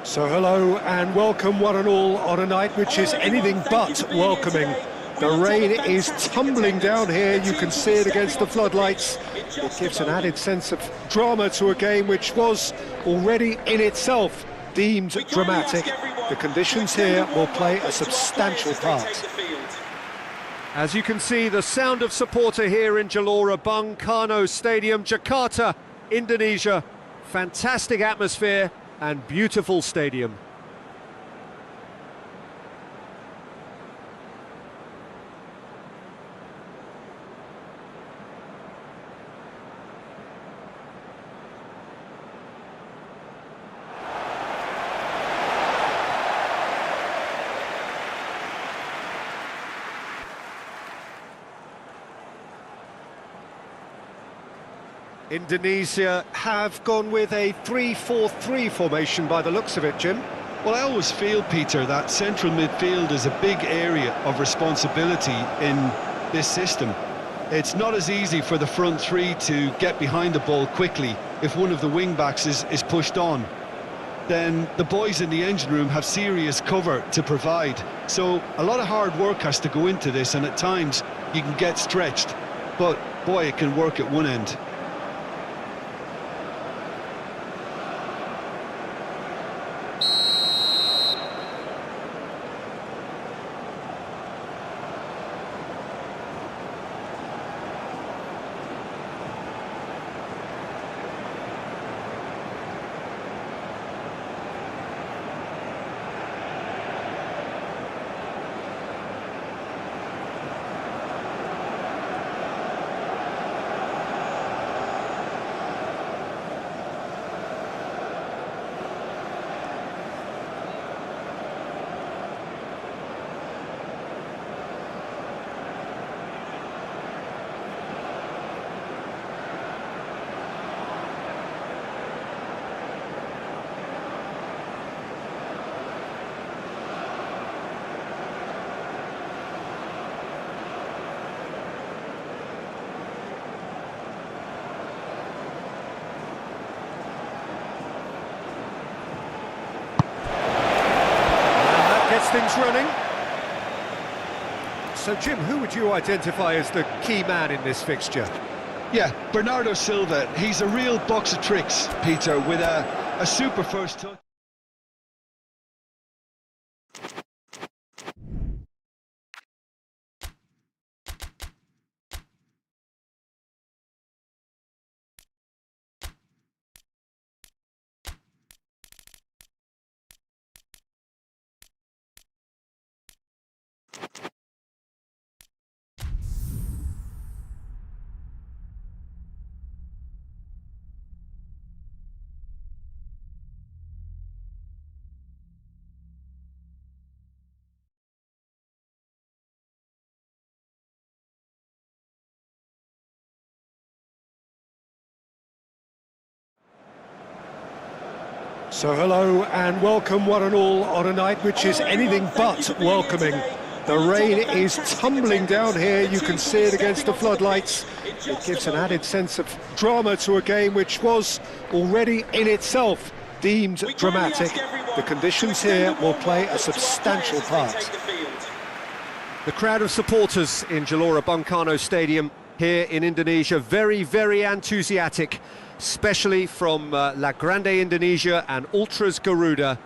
So hello and welcome one and all on a night which is anything but welcoming. The rain is tumbling down here, you can see it against the floodlights. It gives an added sense of drama to a game which was already in itself deemed dramatic. The conditions here will play a substantial part. As you can see, the sound of supporter here in Gelora Bung Karno Stadium, Jakarta, Indonesia. Fantastic atmosphere and beautiful stadium. Indonesia have gone with a 3-4-3 formation by the looks of it, Jim. Well, I always feel, Peter, that central midfield is a big area of responsibility in this system. It's not as easy for the front three to get behind the ball quickly if one of the wing-backs is pushed on. Then the boys in the engine room have serious cover to provide. So a lot of hard work has to go into this, and at times you can get stretched. But, boy, it can work at one end. Things running. So Jim, who would you identify as the key man in this fixture? Yeah, Bernardo Silva. He's a real box of tricks, Peter, with a super first touch. So hello and welcome one and all on a night which is anything but welcoming. The rain is tumbling down here, you can see it against the floodlights. It gives an added sense of drama to a game which was already in itself deemed dramatic. The conditions here will play a substantial part. The crowd of supporters in Gelora Bung Karno Stadium here in Indonesia, very, very enthusiastic, especially from La Grande Indonesia and Ultras Garuda.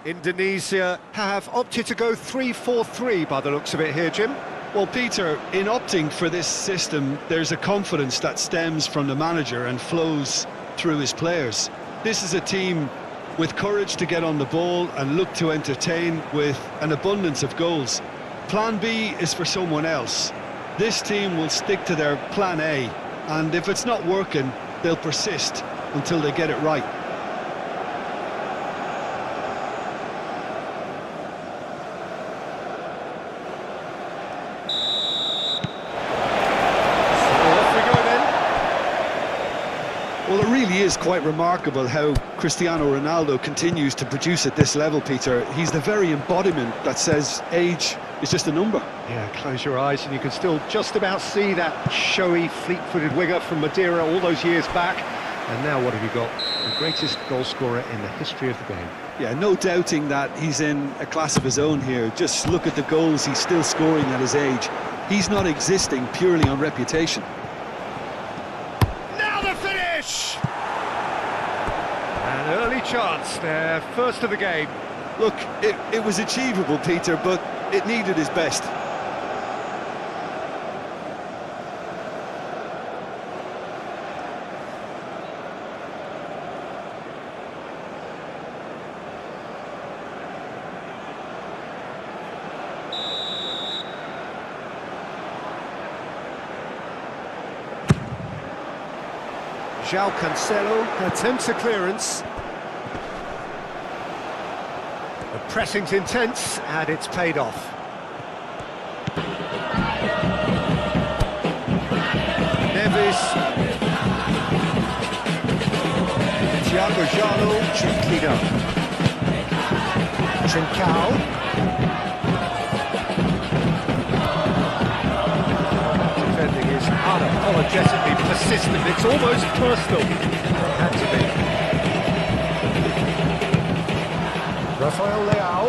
Indonesia have opted to go 3-4-3 by the looks of it here, Jim. Well, Peter, in opting for this system, there's a confidence that stems from the manager and flows through his players. This is a team with courage to get on the ball and look to entertain with an abundance of goals. Plan B is for someone else. This team will stick to their plan A, and if it's not working, they'll persist until they get it right. really is quite remarkable how Cristiano Ronaldo continues to produce at this level, Peter. He's the very embodiment that says age is just a number. Yeah, close your eyes and you can still just about see that showy, fleet-footed winger from Madeira all those years back. And now what have you got? The greatest goal scorer in the history of the game. Yeah, no doubting that he's in a class of his own here. Just look at the goals he's still scoring at his age. He's not existing purely on reputation. Now the finish! An early chance, their first of the game. Look, it was achievable, Peter, but it needed his best. João Cancelo attempts a clearance. The pressing's intense and it's paid off. Neves. Thiago Jalo, Trincao. Trincao. Defending is unapologetically persistent. It's almost personal. It had to be. Rafael Leao.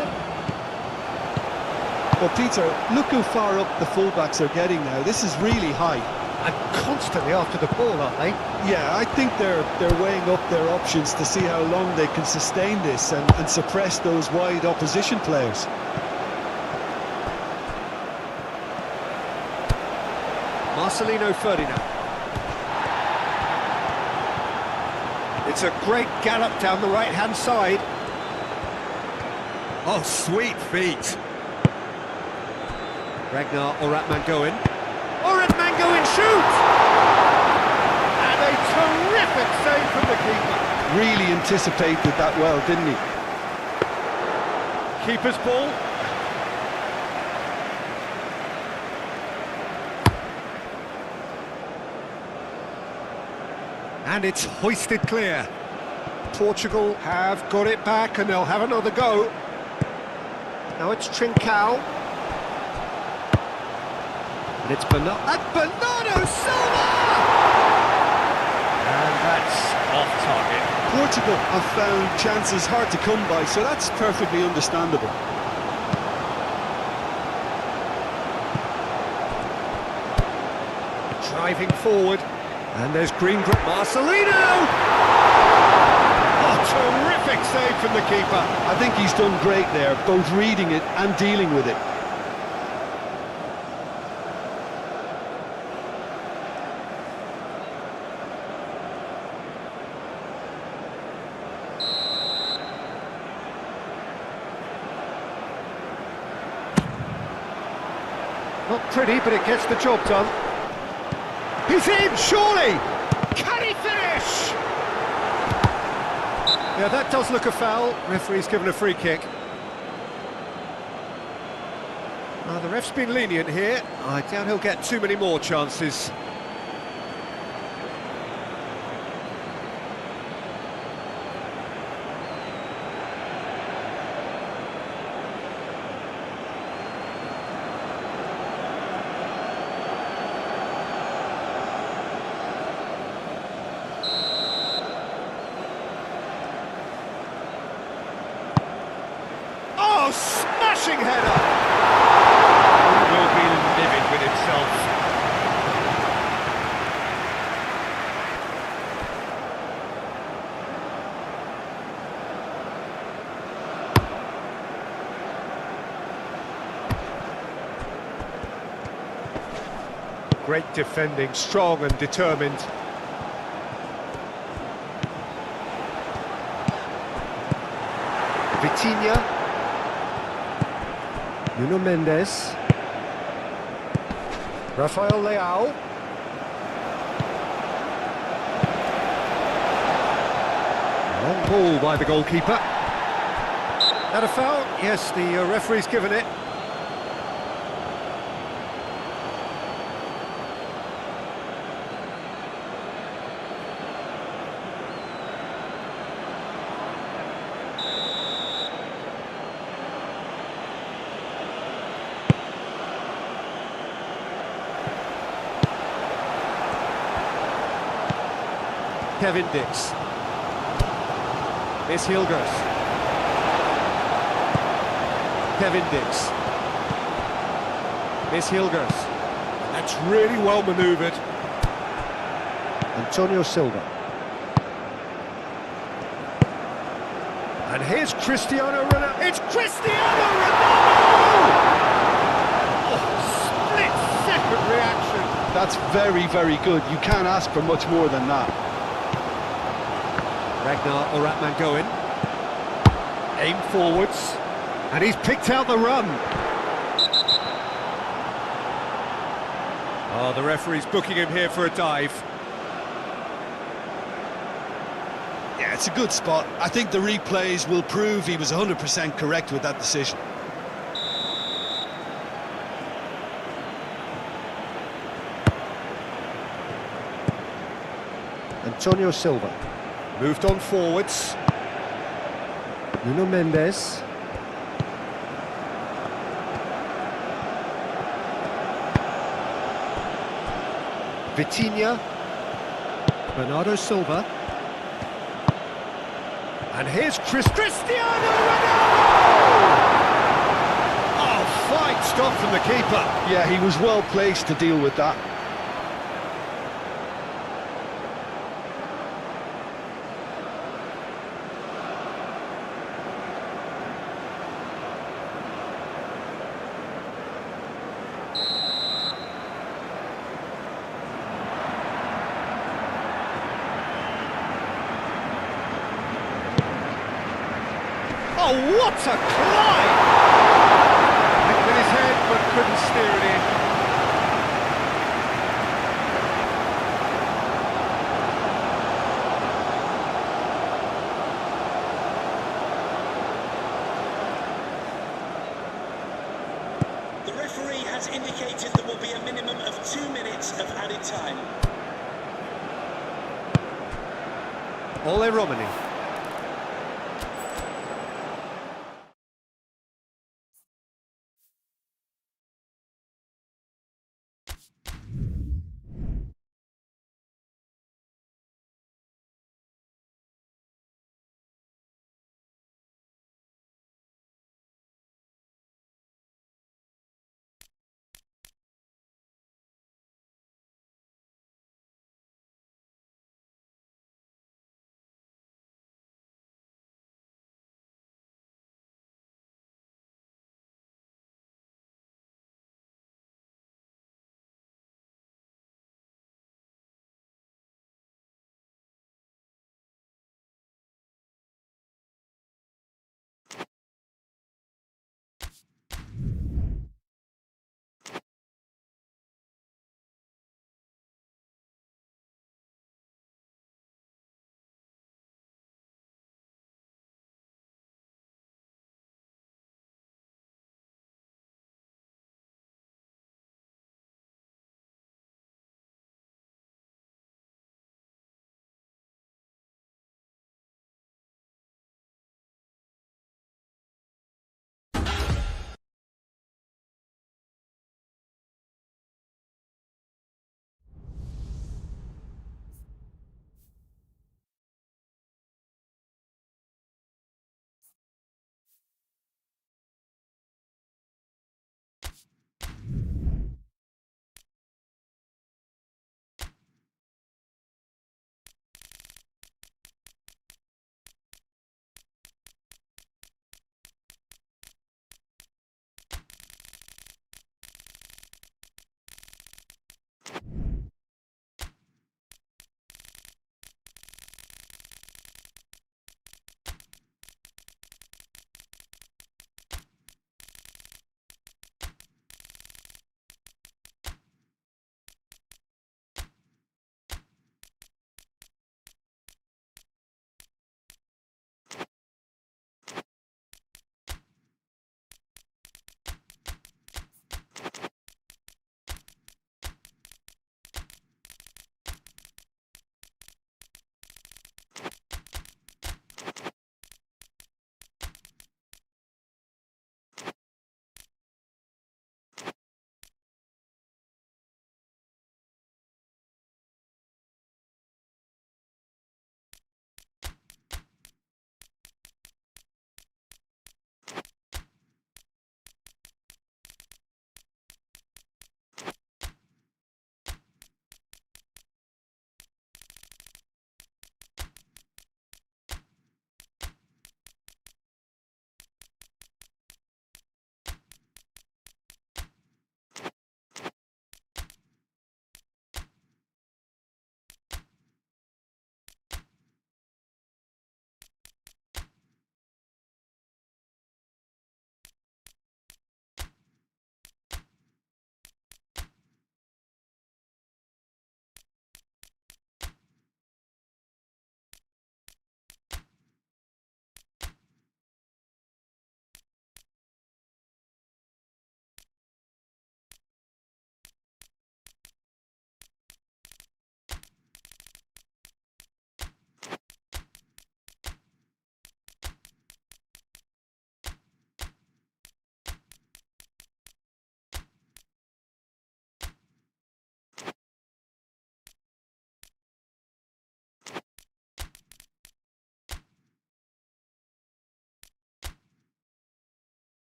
Well, Peter, look how far up the fullbacks are getting now. This is really high. And constantly after the ball, aren't they? Yeah, I think they're weighing up their options to see how long they can sustain this and suppress those wide opposition players. Marcelino Ferdinand. It's a great gallop down the right-hand side. Oh, sweet feet. Ragnar Oratmangoen. Oratmangoen shoots! And a terrific save from the keeper. Really anticipated that well, didn't he? Keeper's ball. And it's hoisted clear. Portugal have got it back and they'll have another go. Now it's Trincao. And it's Bernardo Silva! And that's off target. Portugal have found chances hard to come by, so that's perfectly understandable. Driving forward. And there's green grip. Marcelino! Oh, terrific save from the keeper. I think he's done great there, both reading it and dealing with it. Not pretty, but it gets the job done. He's in, surely! Can he finish? Yeah, that does look a foul. Referee's given a free kick. The ref's been lenient here. I doubt he'll get too many more chances. Smashing header! He will be livid with himself. Great defending, strong and determined. Vitinha. Nuno Mendes. Rafael Leao. Long ball by the goalkeeper. That a foul? Yes, the referee's given it. Kevin Dix. It's Hilgers. Kevin Dix. It's Hilgers. That's really well manoeuvred. Antonio Silva. And here's Cristiano Ronaldo. It's Cristiano Ronaldo! Oh, split-second reaction. That's very, very good. You can't ask for much more than that. Ragnar Oratman going. Aim forwards. And he's picked out the run. Oh, the referee's booking him here for a dive. Yeah, it's a good spot. I think the replays will prove he was 100% correct with that decision. Antonio Silva. Moved on forwards. Nuno Mendes. Vitinha. Bernardo Silva. And here's Cristiano Ronaldo! Oh, fine stop from the keeper. Yeah, he was well placed to deal with that. Oh, what a climb! Hit with his head, but couldn't steer it in. The referee has indicated there will be a minimum of 2 minutes of added time. Ole Romani.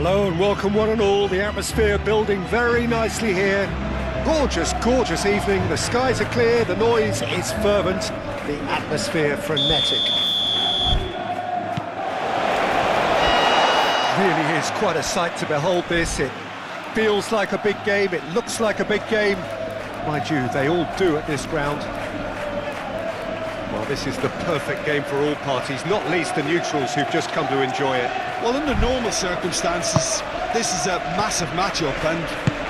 Hello and welcome one and all. The atmosphere building very nicely here. Gorgeous, gorgeous evening. The skies are clear, the noise is fervent, the atmosphere frenetic. Really is quite a sight to behold this. It feels like a big game, it looks like a big game. Mind you, they all do at this ground. Well, this is the perfect game for all parties, not least the neutrals who've just come to enjoy it. Well, under normal circumstances, this is a massive matchup, and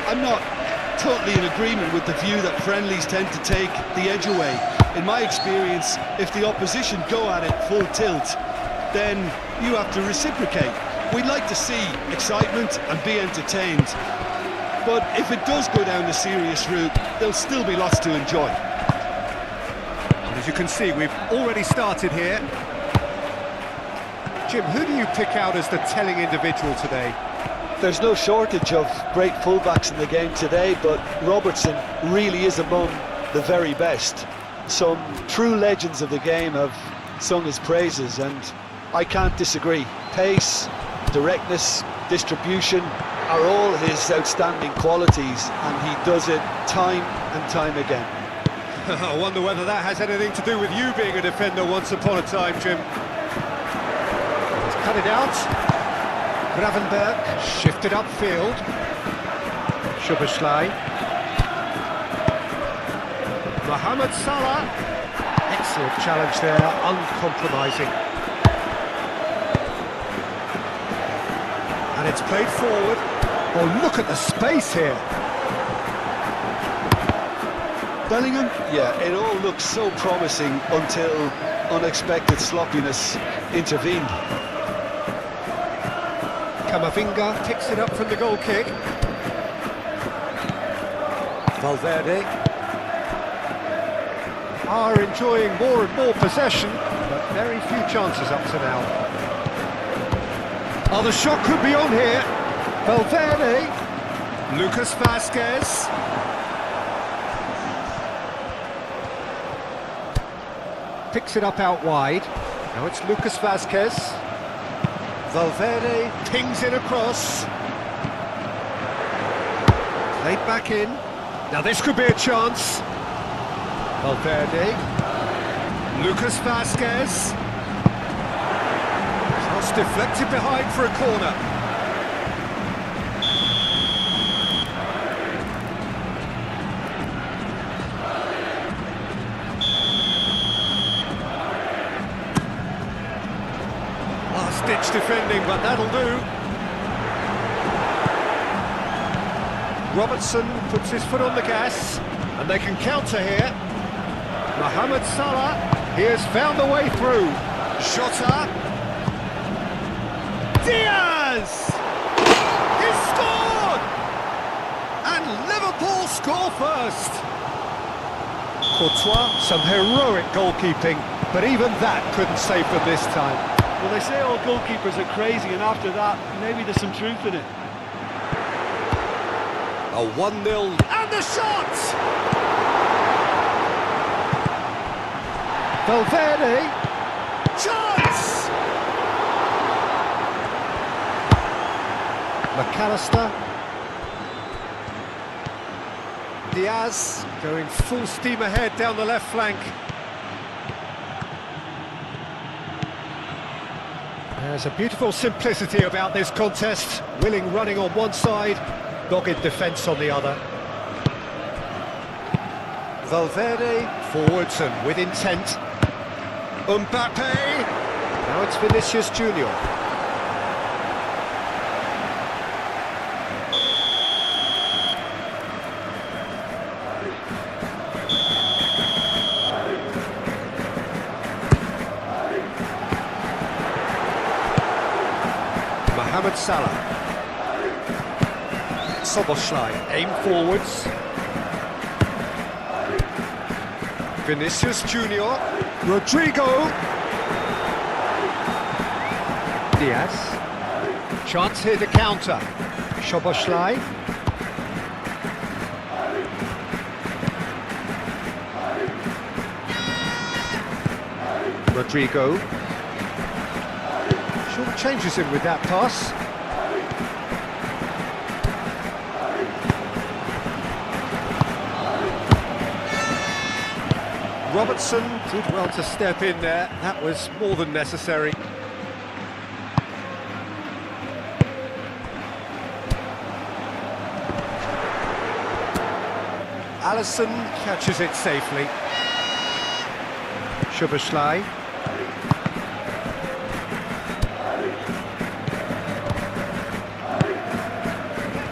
I'm not totally in agreement with the view that friendlies tend to take the edge away. In my experience, if the opposition go at it full tilt, then you have to reciprocate. We'd like to see excitement and be entertained, but if it does go down the serious route, there'll still be lots to enjoy. And as you can see, we've already started here. Jim, who do you pick out as the telling individual today? There's no shortage of great fullbacks in the game today, but Robertson really is among the very best. Some true legends of the game have sung his praises, and I can't disagree. Pace, directness, distribution are all his outstanding qualities, and he does it time and time again. I wonder whether that has anything to do with you being a defender once upon a time, Jim. Let's cut it out. Gravenberg shifted upfield. Szoboszlai. Mohamed Salah. Excellent challenge there, uncompromising. And it's played forward. Oh, look at the space here. Bellingham? Yeah, it all looks so promising until unexpected sloppiness intervened. Camavinga picks it up from the goal kick. Valverde are enjoying more and more possession, but very few chances up to now. Oh, the shot could be on here. Valverde, Lucas Vazquez. Picks it up out wide. Now it's Lucas Vazquez. Valverde pings it across. Played back in. Now this could be a chance. Valverde. Lucas Vazquez. Cross deflected behind for a corner. Last-ditch defending, but that'll do. Robertson puts his foot on the gas, and they can counter here. Mohamed Salah, he has found the way through. Jota. Diaz! He's scored! And Liverpool score first. Courtois, some heroic goalkeeping, but even that couldn't save them this time. Well, they say all goalkeepers are crazy, and after that, maybe there's some truth in it. A 1-0, and the shot! Valverde, chance! McAllister. Diaz going full steam ahead down the left flank. There's a beautiful simplicity about this contest. Willing running on one side, dogged defence on the other. Valverde forwards and with intent. Mbappe. Now it's Vinicius Junior. Mohamed Salah. Szoboszlai, aim forwards. Vinicius Junior. Rodrigo. Diaz. Chance here to counter. Szoboszlai. Rodrigo. Short changes him with that pass. Robertson did well to step in there. That was more than necessary. Allison catches it safely. Szoboszlai.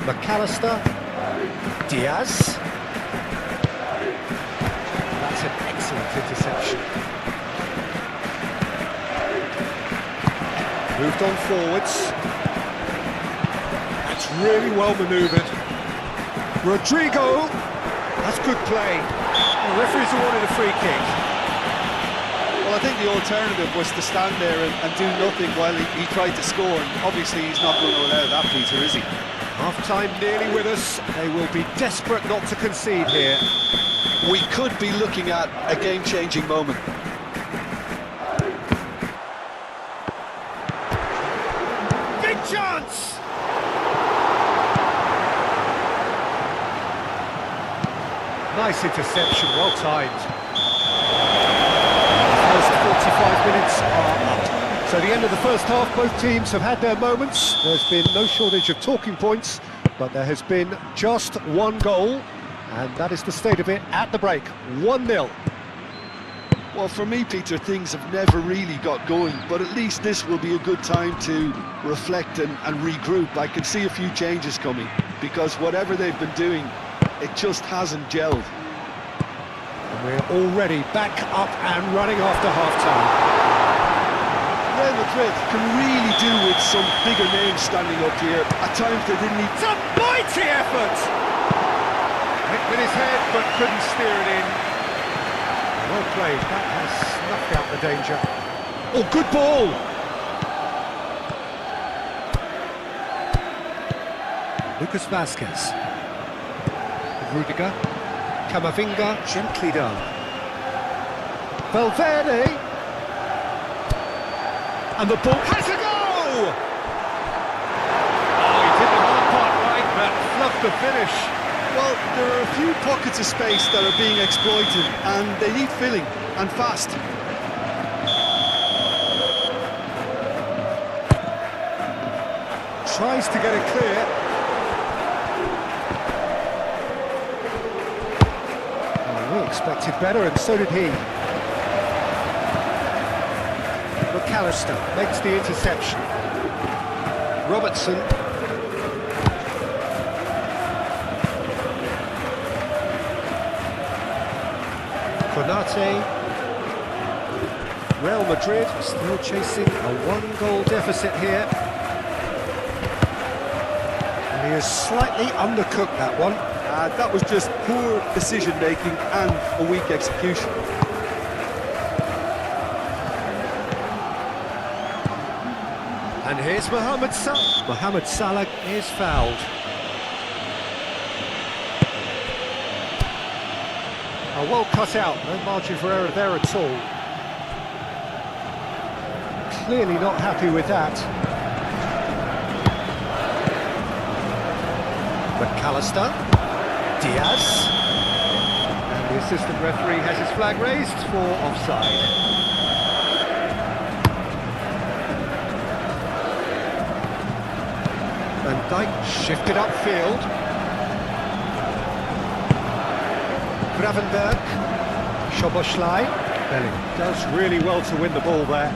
McAllister. Diaz. That's an excellent interception. Moved on forwards. That's really well manoeuvred. Rodrigo. That's good play. The referee's awarded a free kick. Well, I think the alternative was to stand there and do nothing while he tried to score. And obviously, he's not going to allow that, Peter, is he? Half-time nearly with us. They will be desperate not to concede here. We could be looking at a game-changing moment. Big chance! Nice interception, well timed. The first 45 minutes are up. So the end of the first half, both teams have had their moments. There's been no shortage of talking points, but there has been just one goal, and that is the state of it at the break. 1-0. Well, for me, Peter, things have never really got going, but at least this will be a good time to reflect and regroup. I can see a few changes coming, because whatever they've been doing, it just hasn't gelled. And we're already back up and running after half-time. Real Madrid can really do with some bigger names standing up here. At times they didn't need... It's a mighty effort! Hit with his head, but couldn't steer it in. Well played, that has snuffed out the danger. Oh, good ball! Lucas Vazquez. Rudiger, Camavinga, gently done. Valverde, and the ball has a go! Oh, he did the hard part right, but fluffed the finish. Well, there are a few pockets of space that are being exploited, and they need filling, and fast. Tries to get it clear. We expected better, and so did he. McAllister makes the interception. Robertson. Konate. Real Madrid still chasing a one-goal deficit here. And he has slightly undercooked that one. That was just poor decision-making and a weak execution. And here's Mohamed Salah. Mohamed Salah is fouled. Oh, well cut out, no margin for error there at all. Clearly not happy with that. McAllister. Diaz, and the assistant referee has his flag raised for offside. Van Dijk shifted upfield. Gravenberg, Szoboszlai. Belling does really well to win the ball there.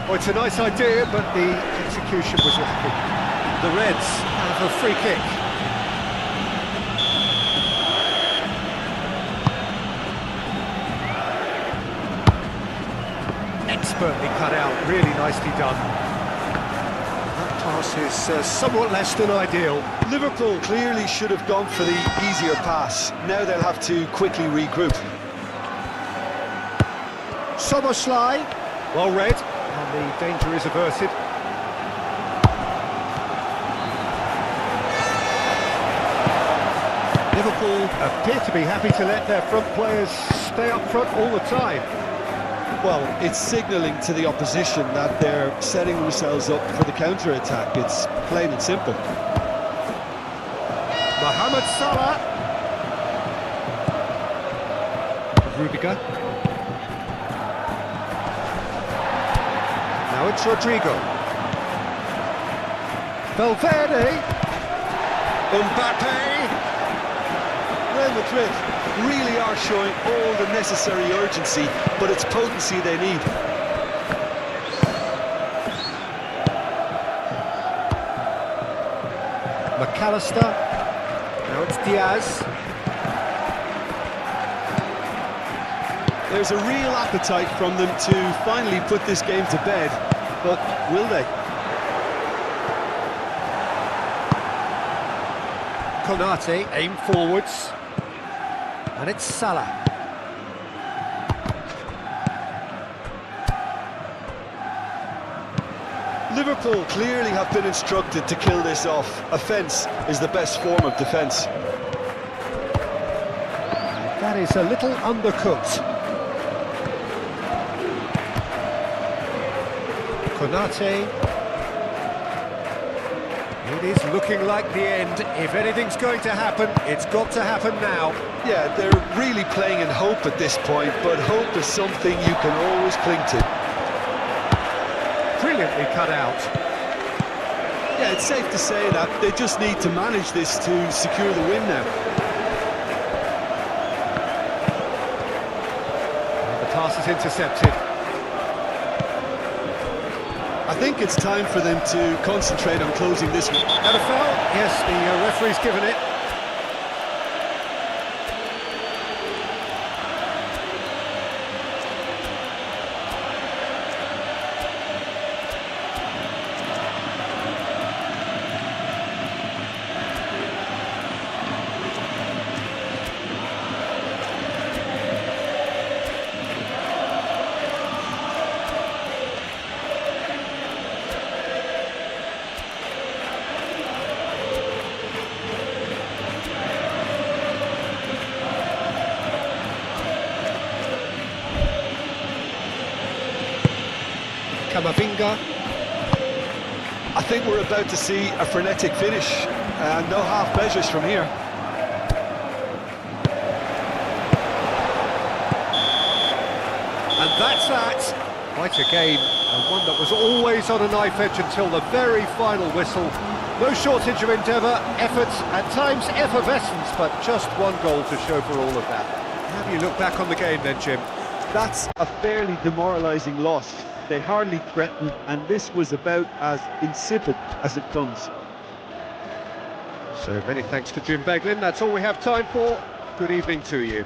Oh, it's a nice idea, but the execution was lacking. The Reds have a free kick. Expertly cut out, really nicely done. That pass is somewhat less than ideal. Liverpool clearly should have gone for the easier pass. Now they'll have to quickly regroup. Szoboszlai, well read, and the danger is averted. Liverpool appear to be happy to let their front players stay up front all the time. Well, it's signalling to the opposition that they're setting themselves up for the counter-attack. It's plain and simple. Mohamed Salah. Rudiger. Now it's Rodrigo. Valverde. Mbappe. Real Madrid really are showing all the necessary urgency, but it's potency they need. McAllister. Now it's Diaz. There's a real appetite from them to finally put this game to bed, but will they? Konate, aim forwards. And it's Salah. Liverpool clearly have been instructed to kill this off. Offence is the best form of defence. That is a little undercooked. Konate. It is looking like the end. If anything's going to happen, it's got to happen now. Yeah, they're really playing in hope at this point, but hope is something you can always cling to. Brilliantly cut out. Yeah, it's safe to say that they just need to manage this to secure the win now. And the pass is intercepted. I think it's time for them to concentrate on closing this one. And a foul? Yes, the referee's given it. Camavinga. I think we're about to see a frenetic finish, and no half measures from here. And that's that. Quite a game, and one that was always on a knife edge until the very final whistle. No shortage of endeavour, effort, at times effervescence, but just one goal to show for all of that. How do you look back on the game then, Jim? That's a fairly demoralising loss. They hardly threatened, and this was about as insipid as it comes. So many thanks to Jim Beglin. That's all we have time for. Good evening to you.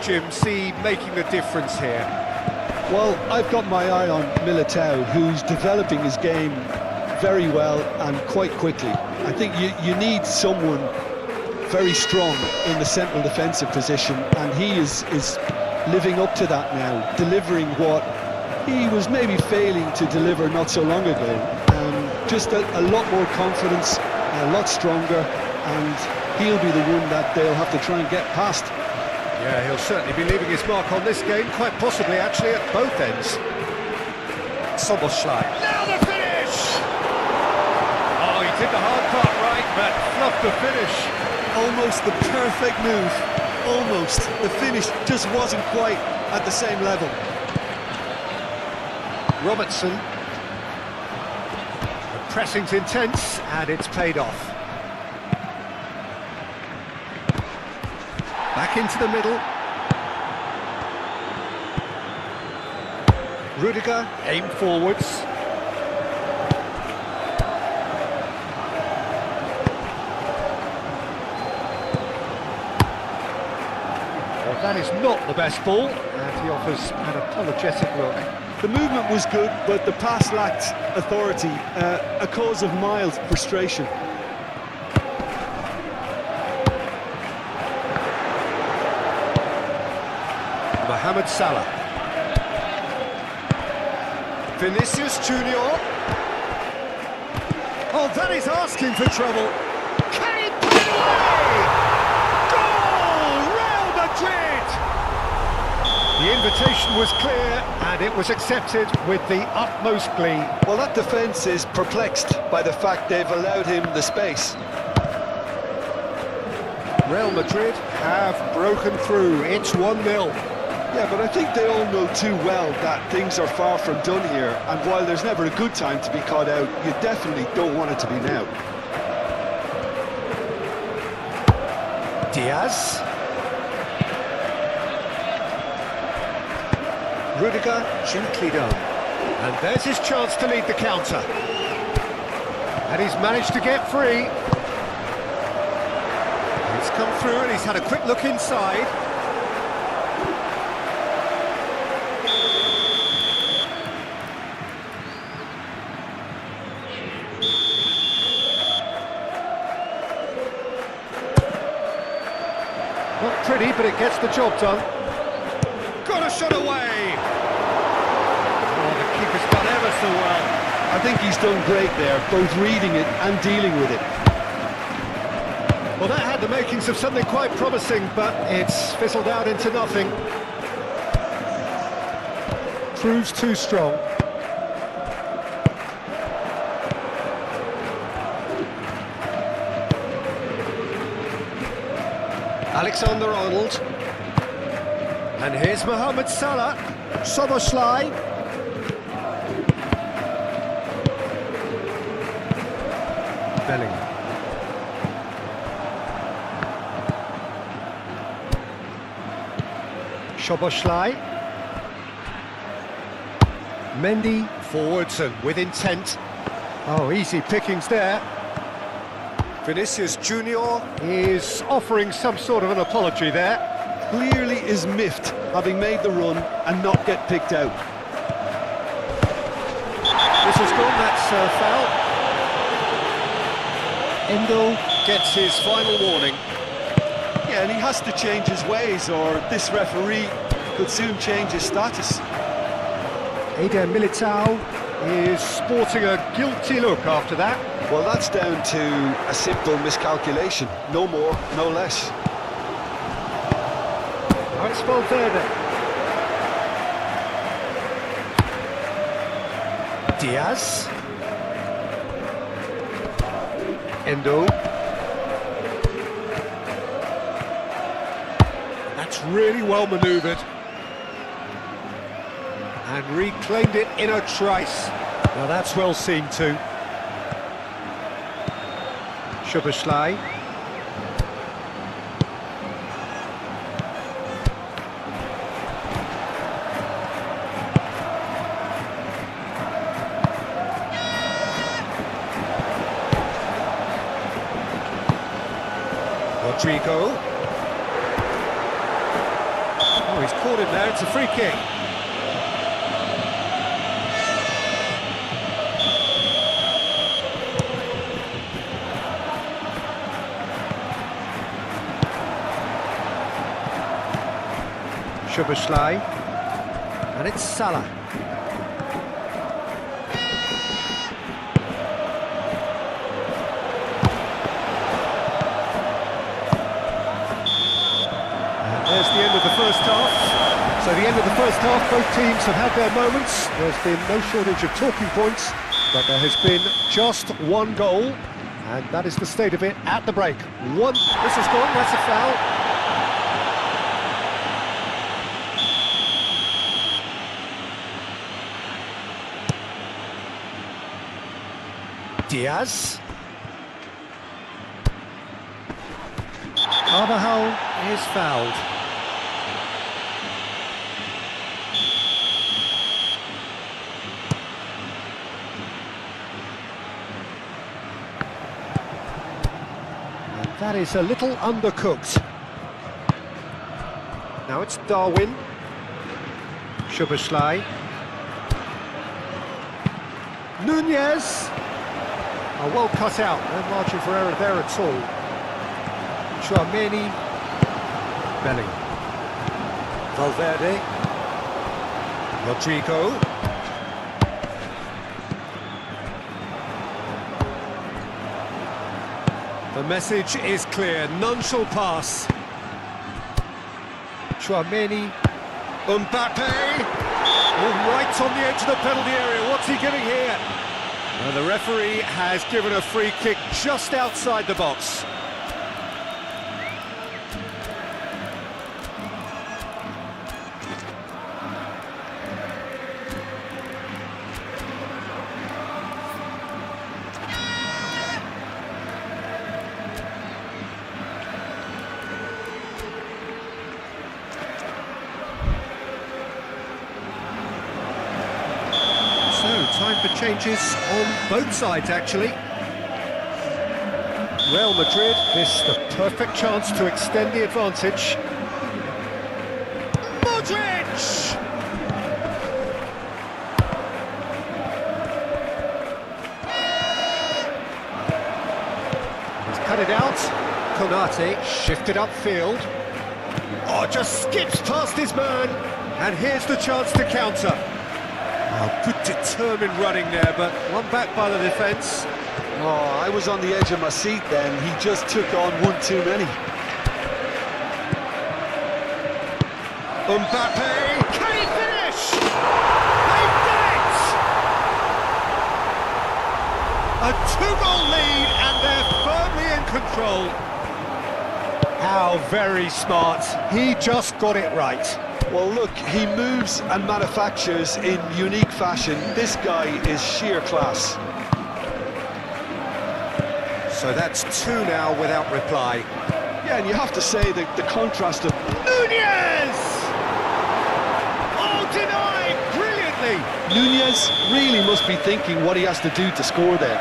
Jim, see making the difference here? Well, I've got my eye on Militao, who's developing his game very well and quite quickly. I think you need someone very strong in the central defensive position, and he is living up to that now, delivering what he was maybe failing to deliver not so long ago. Just a lot more confidence, a lot stronger, and he'll be the one that they'll have to try and get past. Yeah, he'll certainly be leaving his mark on this game, quite possibly actually at both ends. Soboslai. Now the finish! Oh, he did the hard part right, but fluffed the finish. Almost the perfect move. Almost. The finish just wasn't quite at the same level. Robertson. The pressing's intense, and it's paid off. Back into the middle. Rudiger, aim forwards. not the best ball, and he offers an apologetic look. The movement was good, but the pass lacked authority, a cause of mild frustration. Mohamed Salah. Vinicius Junior. Oh, that is asking for trouble. Can he put it away? Goal! Real Madrid! The invitation was clear, and it was accepted with the utmost glee. Well, that defence is perplexed by the fact they've allowed him the space. Real Madrid have broken through. It's 1-0. Yeah, but I think they all know too well that things are far from done here, and while there's never a good time to be caught out, you definitely don't want it to be now. Diaz. Rudiger gently done. And there's his chance to lead the counter. And he's managed to get free. He's come through and he's had a quick look inside. Not pretty, but it gets the job done. Got a shot away! Oh, the keeper's done ever so well. I think he's done great there, both reading it and dealing with it. Well, that had the makings of something quite promising, but it's fizzled out into nothing. Proves too strong. Alexander-Arnold. And here's Mohamed Salah. Szoboszlai. Bellingham. Szoboszlai. Mendy forwards and with intent. Oh, easy pickings there. Vinicius Junior is offering some sort of an apology there. Clearly is miffed, having made the run and not get picked out. This has gone, that's foul. Endo gets his final warning. Yeah, and he has to change his ways, or this referee could soon change his status. Eder Militao is sporting a guilty look after that. Well, that's down to a simple miscalculation. No more, no less. Oh, it's Valverde. Diaz. Endo. That's really well manoeuvred. And reclaimed it in a trice. Now that's well seen too. Szoboszlai. Rodrigo. Oh, he's caught him there, it's a free kick. Szoboszlai, and it's Salah. And there's the end of the first half. So the end of the first half, both teams have had their moments. There's been no shortage of talking points, but there has been just one goal, and that is the state of it at the break. This has gone, that's a foul. Diaz. Carvajal is fouled. And that is a little undercooked. Now it's Darwin. Szoboszlai. Nunez. Oh, well cut out. No margin for error there at all. Tchouaméni. Belly. Valverde. Rodrigo. The message is clear. None shall pass. Tchouaméni. Mbappe. Oh, right on the edge of the penalty area. What's he giving here? The referee has given a free kick just outside the box. Time for changes on both sides, actually. Real Madrid, this the perfect chance to extend the advantage. Modric! He's cut it out. Konate shifted upfield. Oh, just skips past his man. And here's the chance to counter. Oh, good determined running there, but one back by the defence. Oh, I was on the edge of my seat then. He just took on one too many. Mbappe, can he finish? They've done it! A two-goal lead and they're firmly in control. How very smart. He just got it right. Well, look, he moves and manufactures in unique fashion. This guy is sheer class. So that's two now without reply. Yeah, and you have to say that the contrast of... Nunez! Oh, denied brilliantly! Nunez really must be thinking what he has to do to score there.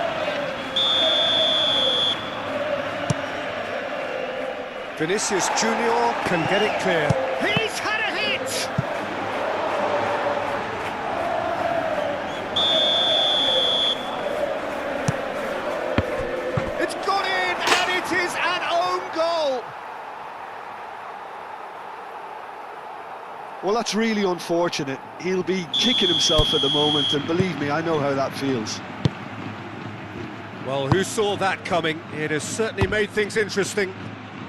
Vinicius Junior can get it clear. He's had a hit! It's gone in, and it is an own goal! Well, that's really unfortunate. He'll be kicking himself at the moment, and believe me, I know how that feels. Well, who saw that coming? It has certainly made things interesting.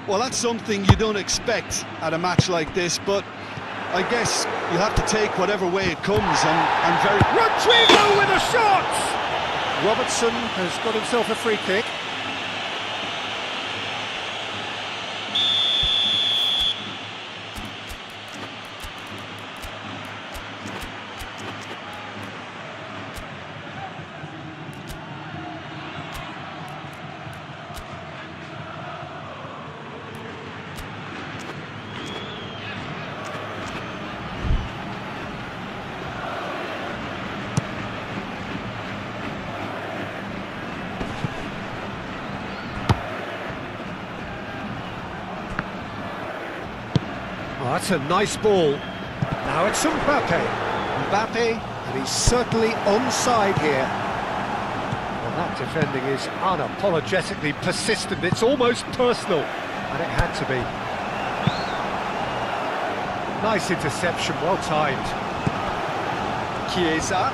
Well, that's something you don't expect at a match like this, but I guess you have to take whatever way it comes, and very... Rodrigo with a shot! Robertson has got himself a free kick. Oh, that's a nice ball. Now it's Mbappe. Mbappe, and he's certainly onside here. Well, that defending is unapologetically persistent. It's almost personal, and it had to be. Nice interception, well timed. Chiesa.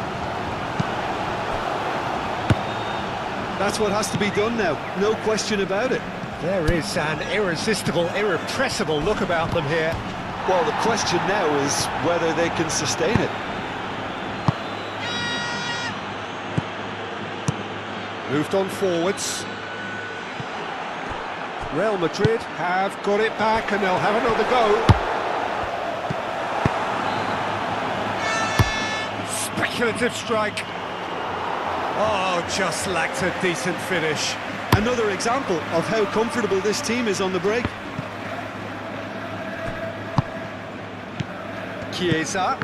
That's what has to be done now, no question about it. There is an irresistible, irrepressible look about them here. Well, the question now is whether they can sustain it. Moved on forwards. Real Madrid have got it back and they'll have another go. Speculative strike. Oh, just lacked a decent finish. Another example of how comfortable this team is on the break. Chiesa.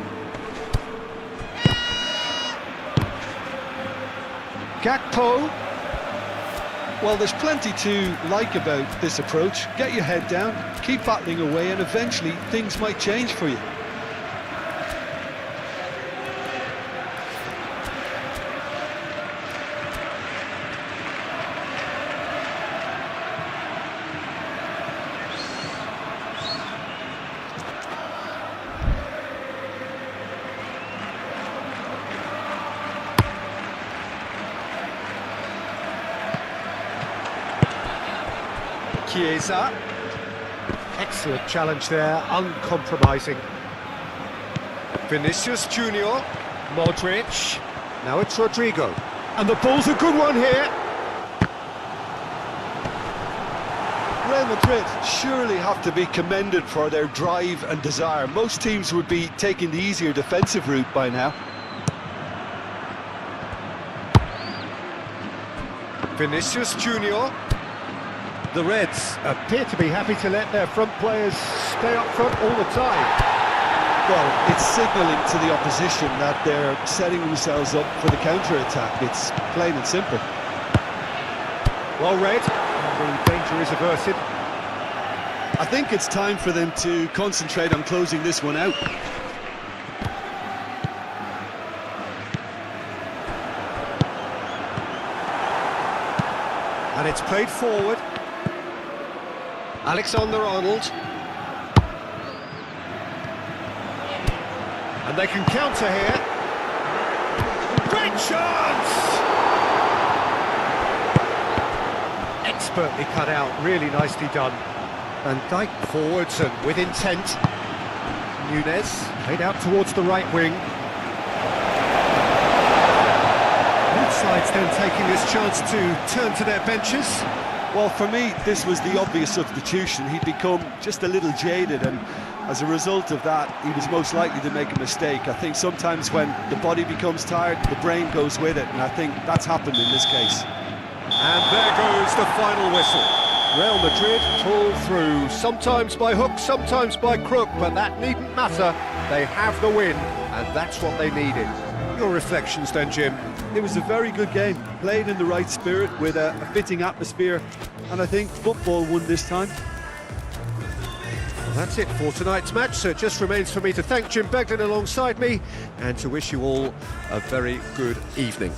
Gakpo. Well, there's plenty to like about this approach. Get your head down, keep battling away, and eventually things might change for you. Chiesa. Excellent challenge there, uncompromising. Vinicius Junior, Modric. Now it's Rodrigo. And the ball's a good one here. Real Madrid surely have to be commended for their drive and desire. Most teams would be taking the easier defensive route by now. Vinicius Junior. The Reds appear to be happy to let their front players stay up front all the time. Well, it's signalling to the opposition that they're setting themselves up for the counter-attack. It's plain and simple. Well read, and the danger is averted. I think it's time for them to concentrate on closing this one out. And it's played forward. Alexander-Arnold. And they can counter here. Great chance! Expertly cut out, really nicely done. Van Dijk forwards and with intent. Nunez played out towards the right wing. Both sides then taking this chance to turn to their benches. Well, for me, this was the obvious substitution. He'd become just a little jaded, and as a result of that, he was most likely to make a mistake. I think sometimes when the body becomes tired, the brain goes with it, and I think that's happened in this case. And there goes the final whistle. Real Madrid pull through, sometimes by hook, sometimes by crook, but that needn't matter. They have the win, and that's what they needed. Your reflections then, Jim? It was a very good game, played in the right spirit with a fitting atmosphere, and I think football won this time. Well, that's it for tonight's match, so it just remains for me to thank Jim Beglin alongside me and to wish you all a very good evening.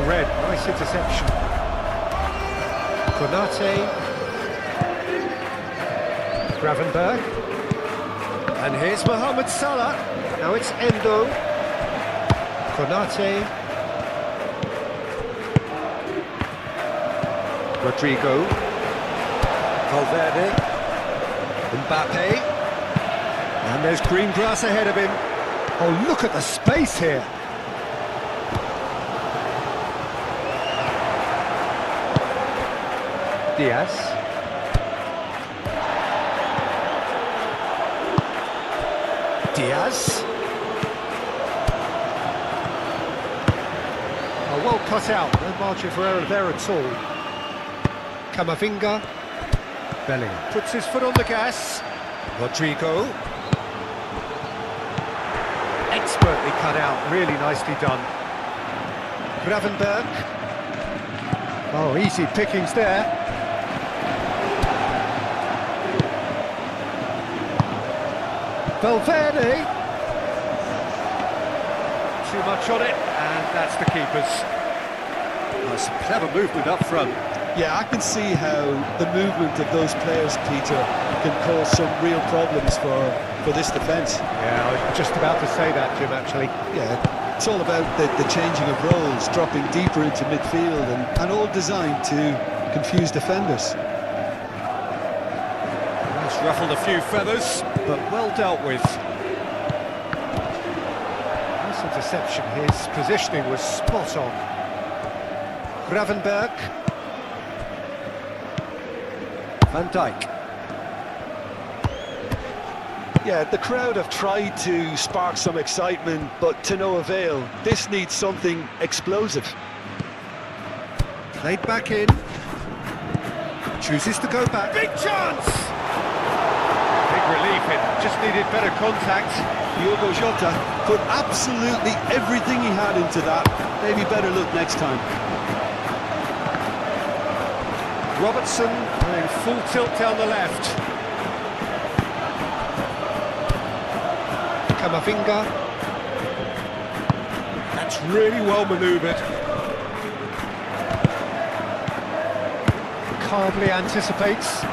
Red, nice interception. Konate. Gravenberg. And here's Mohamed Salah. Now it's Endo. Konate. Rodrigo. Valverde. Mbappe. And there's green grass ahead of him. Oh, look at the space here. Diaz. Diaz. Oh, well cut out, no margin for error there at all. Camavinga. Bellingham puts his foot on the gas. Rodrigo. Expertly cut out, really nicely done. Gravenberg. Oh, easy pickings there. Valverde. Too much on it, and that's the keeper's. That's clever movement up front. Yeah, I can see how the movement of those players, Peter, can cause some real problems for this defence. Yeah, I was just about to say that, Jim, actually. Yeah, it's all about the changing of roles, dropping deeper into midfield, and all designed to confuse defenders. That's ruffled a few feathers, but well dealt with. Nice interception. His positioning was spot on. Gravenberg. Van Dijk. Yeah, the crowd have tried to spark some excitement, but to no avail. This needs something explosive. Played back in. Chooses to go back. Big chance! Big relief, it just needed better contact. Diogo Jota put absolutely everything he had into that. Maybe better look next time. Robertson in full tilt down the left. Camavinga. That's really well manoeuvred. Calmly anticipates.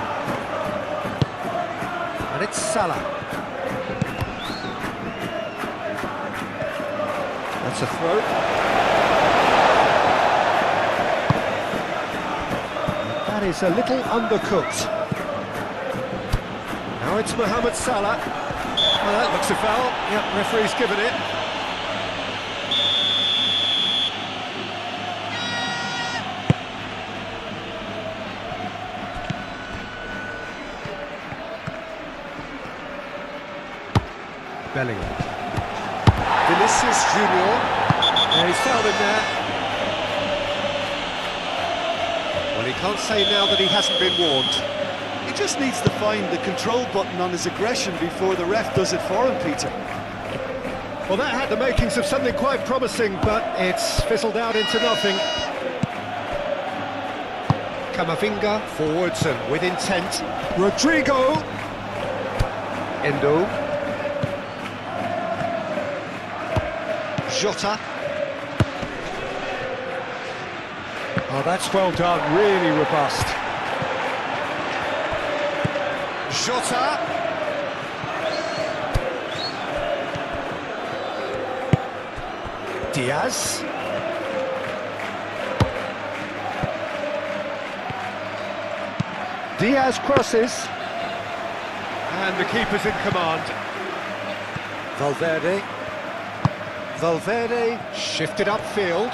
And it's Salah. That's a throw. That is a little undercooked. Now it's Mohamed Salah. Well, that looks a foul. Yep, referee's given it. Bellingham. Vinicius Junior. Yeah, he's fouled him there. Well, he can't say now that he hasn't been warned. He just needs to find the control button on his aggression before the ref does it for him, Peter. Well, that had the makings of something quite promising, but it's fizzled out into nothing. Camavinga forwards and with intent. Rodrigo. Endo. Jota. Oh, that's well done, really robust. Jota. Diaz. Diaz crosses. And the keeper's in command. Valverde. Valverde shifted upfield.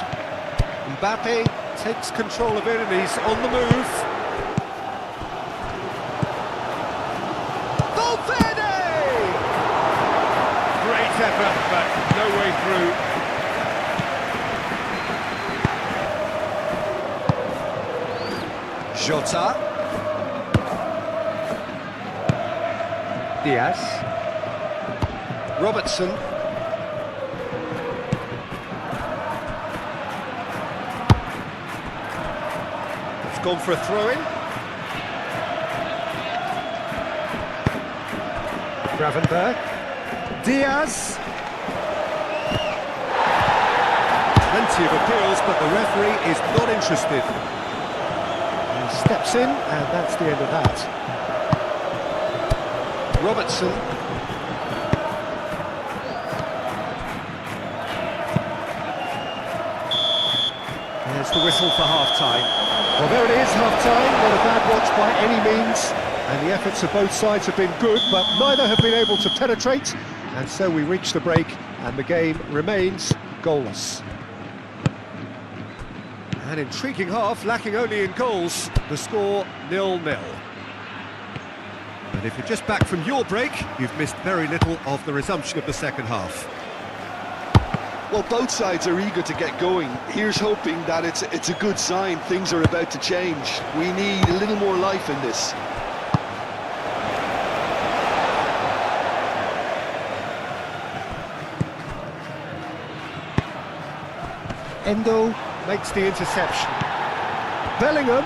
Mbappe takes control of it and he's on the move. Valverde! Great effort, but no way through. Jota. Diaz. Robertson. Gone for a throw-in. Gravenberg. Diaz. Plenty of appeals, but the referee is not interested. He steps in, and that's the end of that. Robertson. There's the whistle for half-time. Well, there it is, half-time, not a bad watch by any means, and the efforts of both sides have been good, but neither have been able to penetrate, and so we reach the break, and the game remains goalless. An intriguing half, lacking only in goals, the score 0-0. And if you're just back from your break, you've missed very little of the resumption of the second half. Well, both sides are eager to get going. Here's hoping that it's a good sign. Things are about to change. We need a little more life in this. Endo makes the interception. Bellingham.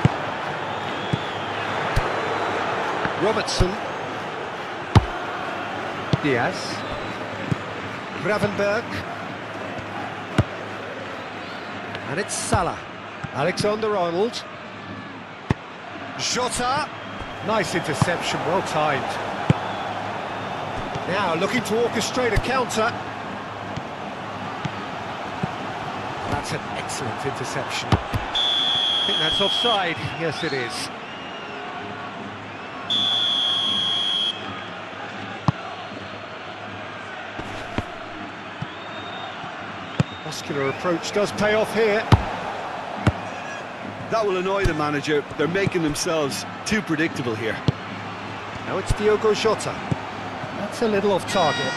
Robertson. Diaz. Gravenberg. And it's Salah. Alexander-Arnold. Jota. Nice interception, well timed. Now looking to orchestrate a counter. That's an excellent interception. I think that's offside. Yes, it is. Muscular approach does pay off here. That will annoy the manager. They're making themselves too predictable here. Now it's Diogo Jota. That's a little off target.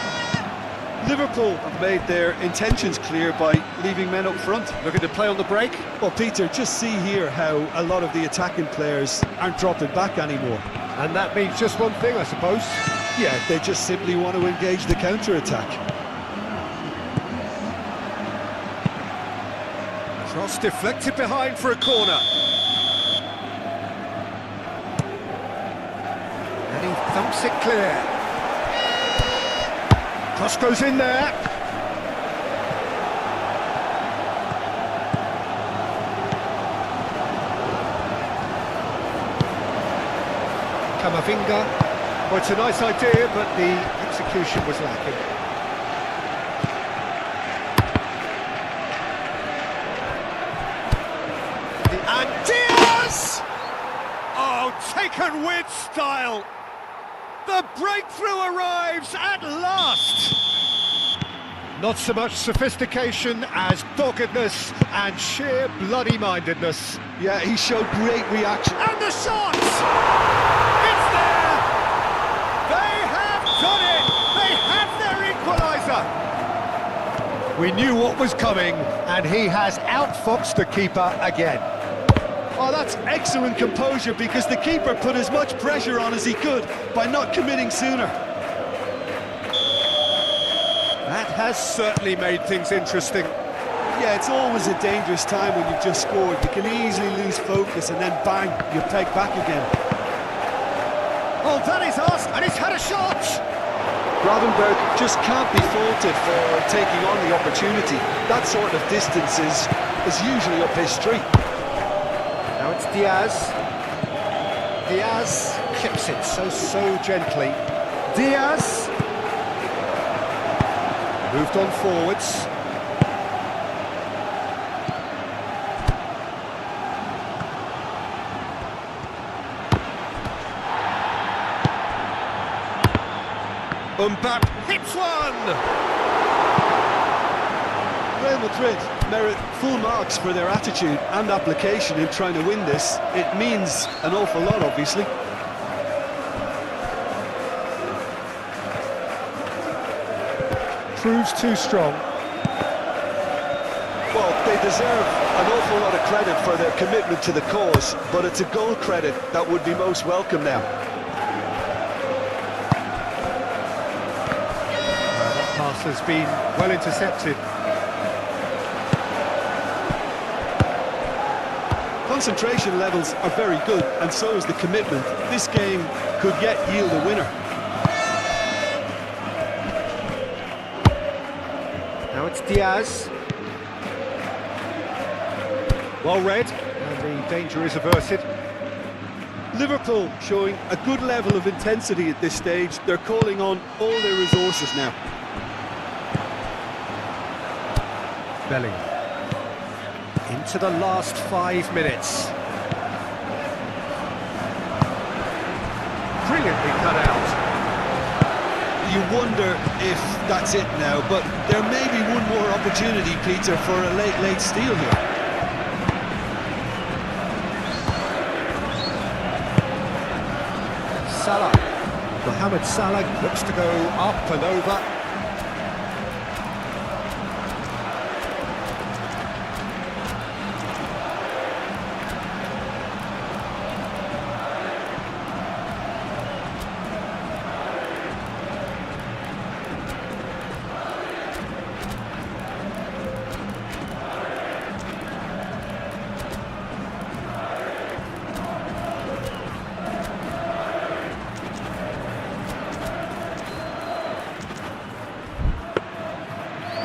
Liverpool have made their intentions clear by leaving men up front. Looking to play on the break. Well, Peter, just see here how a lot of the attacking players aren't dropping back anymore. And that means just one thing, I suppose. Yeah, they just simply want to engage the counter-attack. Cross deflected behind for a corner. And he thumps it clear. Cross goes in there. Camavinga. Well, it's a nice idea, but the execution was lacking. And Diaz! Oh, taken with style. The breakthrough arrives at last. Not so much sophistication as doggedness and sheer bloody-mindedness. Yeah, he showed great reaction. And the shot! It's there! They have done it! They have their equaliser! We knew what was coming, and he has outfoxed the keeper again. Oh, that's excellent composure, because the keeper put as much pressure on as he could by not committing sooner. That has certainly made things interesting. Yeah, it's always a dangerous time when you've just scored. You can easily lose focus and then bang, you peg back again. Oh, that is us, and he's had a shot! Gravenberg just can't be faulted for taking on the opportunity. That sort of distance is usually up his street. Now it's Diaz. Diaz clips it so gently. Diaz moved on forwards. Mbappe hits one! Real Madrid merit full marks for their attitude and application in trying to win this. It means an awful lot, obviously. Proves too strong. Well, they deserve an awful lot of credit for their commitment to the cause, but it's a goal credit that would be most welcome now. That pass has been well intercepted. Concentration levels are very good, and so is the commitment. This game could yet yield a winner. Now it's Diaz. Well read, and the danger is averted. Liverpool showing a good level of intensity at this stage. They're calling on all their resources now. Bellingham. Into the last 5 minutes. Brilliantly cut out. You wonder if that's it now, but there may be one more opportunity, Peter, for a late steal here. Salah. Mohamed Salah looks to go up and over.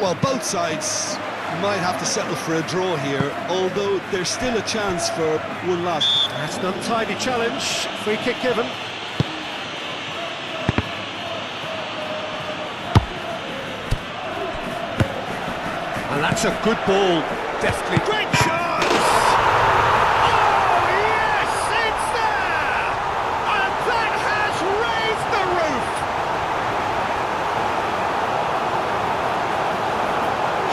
Well, both sides might have to settle for a draw here, although there's still a chance for one last. That's an untidy challenge. Free kick given. And that's a good ball. Deftly. Great chance! Oh, yes! It's there! And that has raised the roof!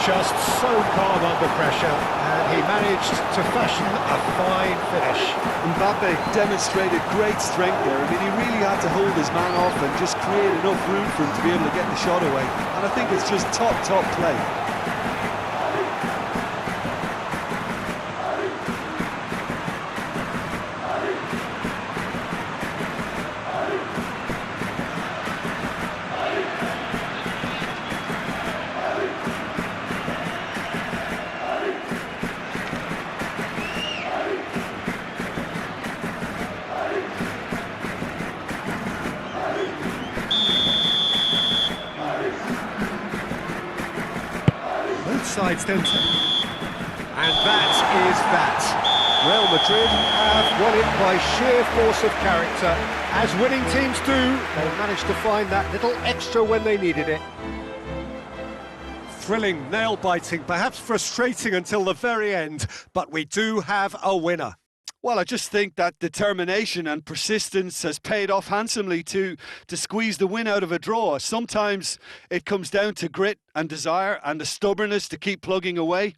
Just so calm under pressure, and he managed to fashion a fine finish. Mbappe demonstrated great strength there. I mean, he really had to hold his man off and just create enough room for him to be able to get the shot away. And I think it's just top play. Both sides don't. And that is that. Real Madrid have won it by sheer force of character. As winning teams do, they managed to find that little extra when they needed it. Thrilling, nail-biting, perhaps frustrating until the very end, but we do have a winner. Well, I just think that determination and persistence has paid off handsomely to squeeze the win out of a draw. Sometimes it comes down to grit and desire and the stubbornness to keep plugging away.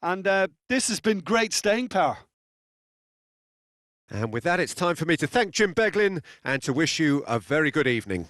And this has been great staying power. And with that, it's time for me to thank Jim Beglin and to wish you a very good evening.